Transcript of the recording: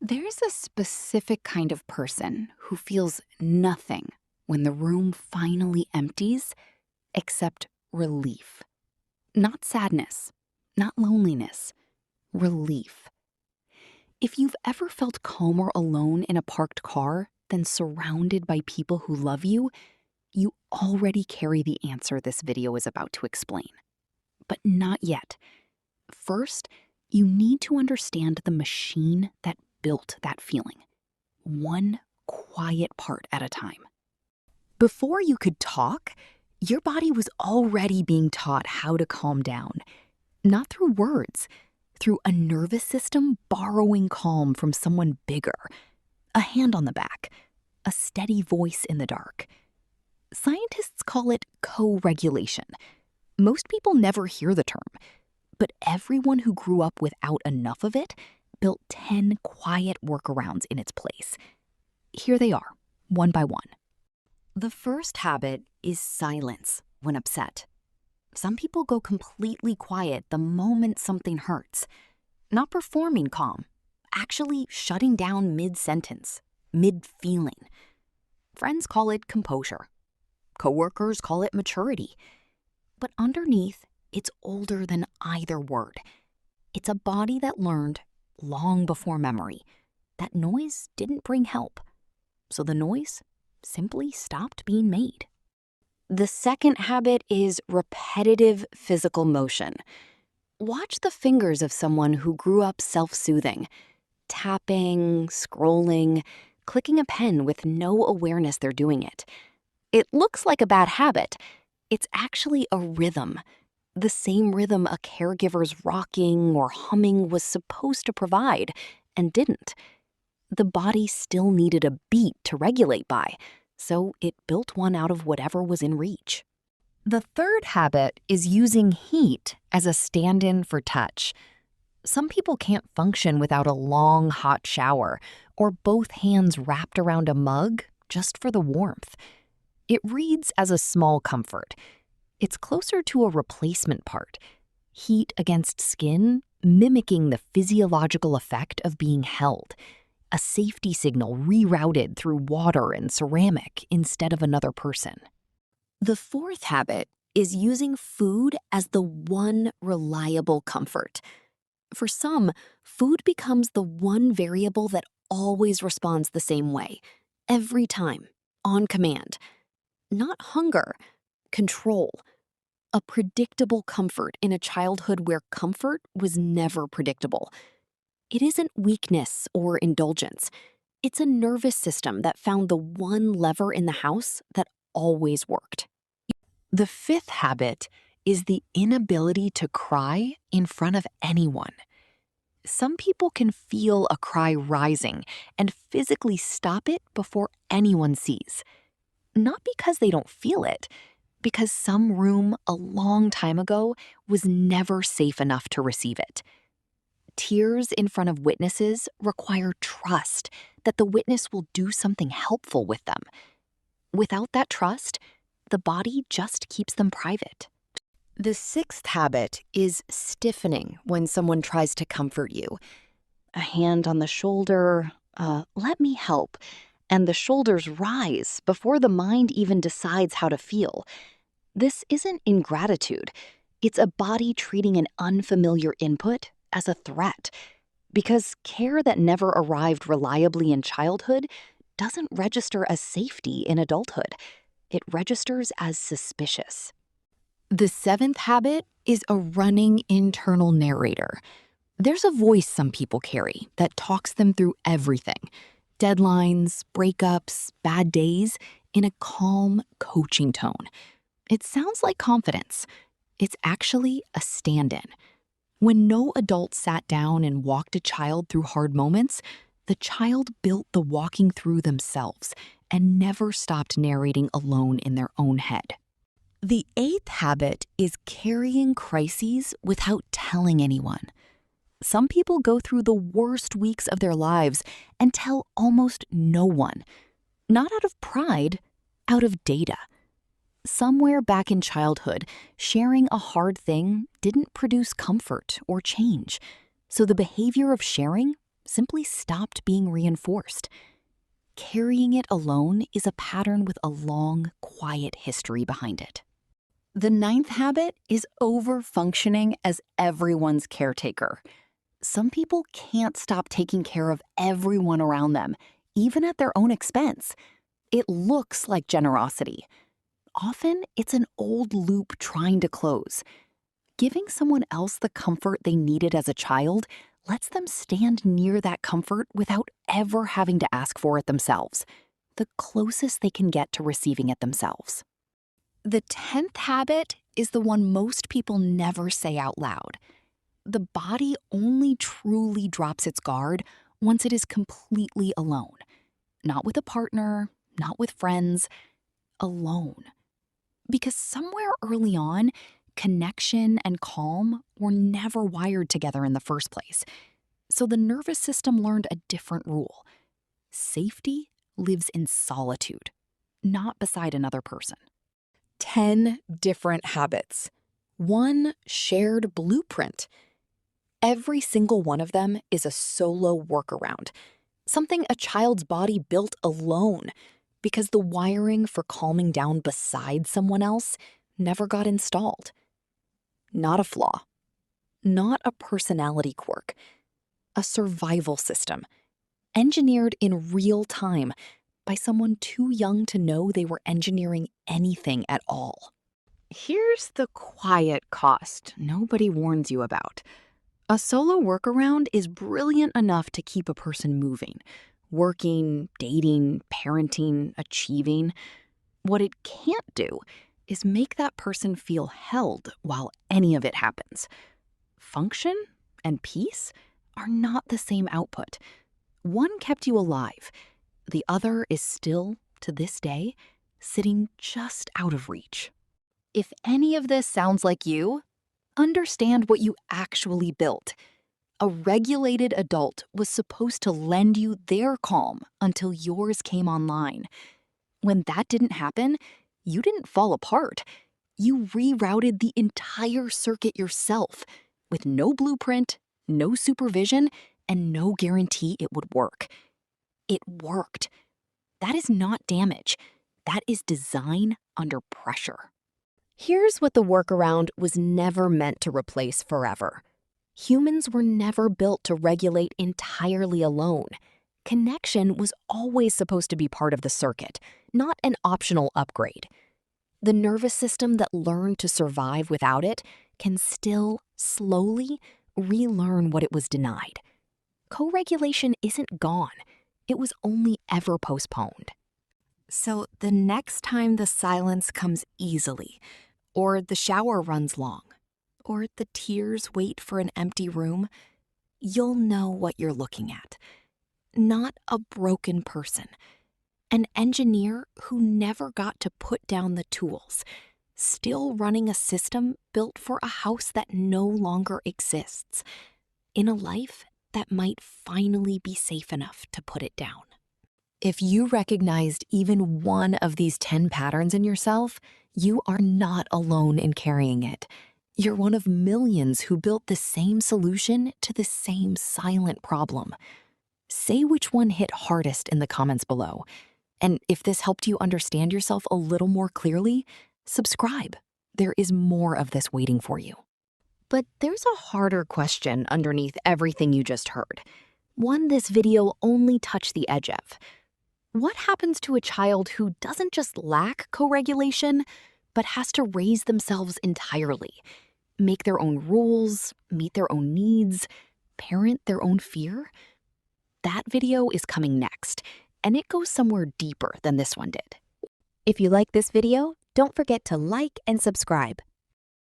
There's a specific kind of person who feels nothing when the room finally empties except relief. Not sadness, not loneliness, relief. If you've ever felt calmer alone in a parked car than surrounded by people who love you, you already carry the answer this video is about to explain. But not yet. First, you need to understand the machine that built that feeling, one quiet part at a time. Before you could talk, your body was already being taught how to calm down, not through words, through a nervous system borrowing calm from someone bigger, a hand on the back, a steady voice in the dark. Scientists call it co-regulation. Most people never hear the term, but everyone who grew up without enough of it built 10 quiet workarounds in its place. Here they are, one by one. The first habit is silence when upset. Some people go completely quiet the moment something hurts. Not performing calm, actually shutting down mid-sentence, mid-feeling. Friends call it composure. Coworkers call it maturity. But underneath, it's older than either word. It's a body that learned, long before memory, that noise didn't bring help. So the noise simply stopped being made. The second habit is repetitive physical motion. Watch the fingers of someone who grew up self-soothing, tapping, scrolling, clicking a pen with no awareness they're doing it. It looks like a bad habit. It's actually a rhythm. The same rhythm a caregiver's rocking or humming was supposed to provide, and didn't. The body still needed a beat to regulate by, so it built one out of whatever was in reach. The third habit is using heat as a stand-in for touch. Some people can't function without a long, hot shower, or both hands wrapped around a mug just for the warmth. It reads as a small comfort. It's closer to a replacement part. Heat against skin, mimicking the physiological effect of being held. A safety signal rerouted through water and ceramic instead of another person. The fourth habit is using food as the one reliable comfort. For some, food becomes the one variable that always responds the same way, every time, on command. Not hunger, control. A predictable comfort in a childhood where comfort was never predictable. It isn't weakness or indulgence. It's a nervous system that found the one lever in the house that always worked. The fifth habit is the inability to cry in front of anyone. Some people can feel a cry rising and physically stop it before anyone sees. Not because they don't feel it, because some room a long time ago was never safe enough to receive it. Tears in front of witnesses require trust that the witness will do something helpful with them. Without that trust, the body just keeps them private. The sixth habit is stiffening when someone tries to comfort you. A hand on the shoulder, let me help, and the shoulders rise before the mind even decides how to feel. This isn't ingratitude. It's a body treating an unfamiliar input as a threat. Because care that never arrived reliably in childhood doesn't register as safety in adulthood. It registers as suspicious. The seventh habit is a running internal narrator. There's a voice some people carry that talks them through everything. Deadlines, breakups, bad days, in a calm, coaching tone. It sounds like confidence. It's actually a stand-in. When no adult sat down and walked a child through hard moments, the child built the walking through themselves and never stopped narrating alone in their own head. The eighth habit is carrying crises without telling anyone. Some people go through the worst weeks of their lives and tell almost no one. Not out of pride, out of data. Somewhere back in childhood, sharing a hard thing didn't produce comfort or change. So the behavior of sharing simply stopped being reinforced. Carrying it alone is a pattern with a long, quiet history behind it. The ninth habit is over-functioning as everyone's caretaker. Some people can't stop taking care of everyone around them, even at their own expense. It looks like generosity. Often, it's an old loop trying to close. Giving someone else the comfort they needed as a child lets them stand near that comfort without ever having to ask for it themselves, the closest they can get to receiving it themselves. The 10th habit is the one most people never say out loud. The body only truly drops its guard once it is completely alone. Not with a partner, not with friends, alone. Because somewhere early on, connection and calm were never wired together in the first place. So the nervous system learned a different rule. Safety lives in solitude, not beside another person. 10 different habits. One shared blueprint. Every single one of them is a solo workaround, something a child's body built alone, because the wiring for calming down beside someone else never got installed. Not a flaw. Not a personality quirk. A survival system, engineered in real time by someone too young to know they were engineering anything at all. Here's the quiet cost nobody warns you about. A solo workaround is brilliant enough to keep a person moving, working, dating, parenting, achieving. What it can't do is make that person feel held while any of it happens. Function and peace are not the same output. One kept you alive. The other is still, to this day, sitting just out of reach. If any of this sounds like you, understand what you actually built. A regulated adult was supposed to lend you their calm until yours came online. When that didn't happen, you didn't fall apart. You rerouted the entire circuit yourself, with no blueprint, no supervision, and no guarantee it would work. It worked. That is not damage. That is design under pressure. Here's what the workaround was never meant to replace forever. Humans were never built to regulate entirely alone. Connection was always supposed to be part of the circuit, not an optional upgrade. The nervous system that learned to survive without it can still, slowly, relearn what it was denied. Co-regulation isn't gone. It was only ever postponed. So the next time the silence comes easily, or the shower runs long, or the tears wait for an empty room, you'll know what you're looking at. Not a broken person. An engineer who never got to put down the tools, still running a system built for a house that no longer exists, in a life that might finally be safe enough to put it down. If you recognized even one of these 10 patterns in yourself, you are not alone in carrying it. You're one of millions who built the same solution to the same silent problem. Say which one hit hardest in the comments below. And if this helped you understand yourself a little more clearly, subscribe. There is more of this waiting for you. But there's a harder question underneath everything you just heard. One this video only touched the edge of. What happens to a child who doesn't just lack co-regulation, but has to raise themselves entirely? Make their own rules, meet their own needs, parent their own fear? That video is coming next, and it goes somewhere deeper than this one did. If you like this video, don't forget to like and subscribe.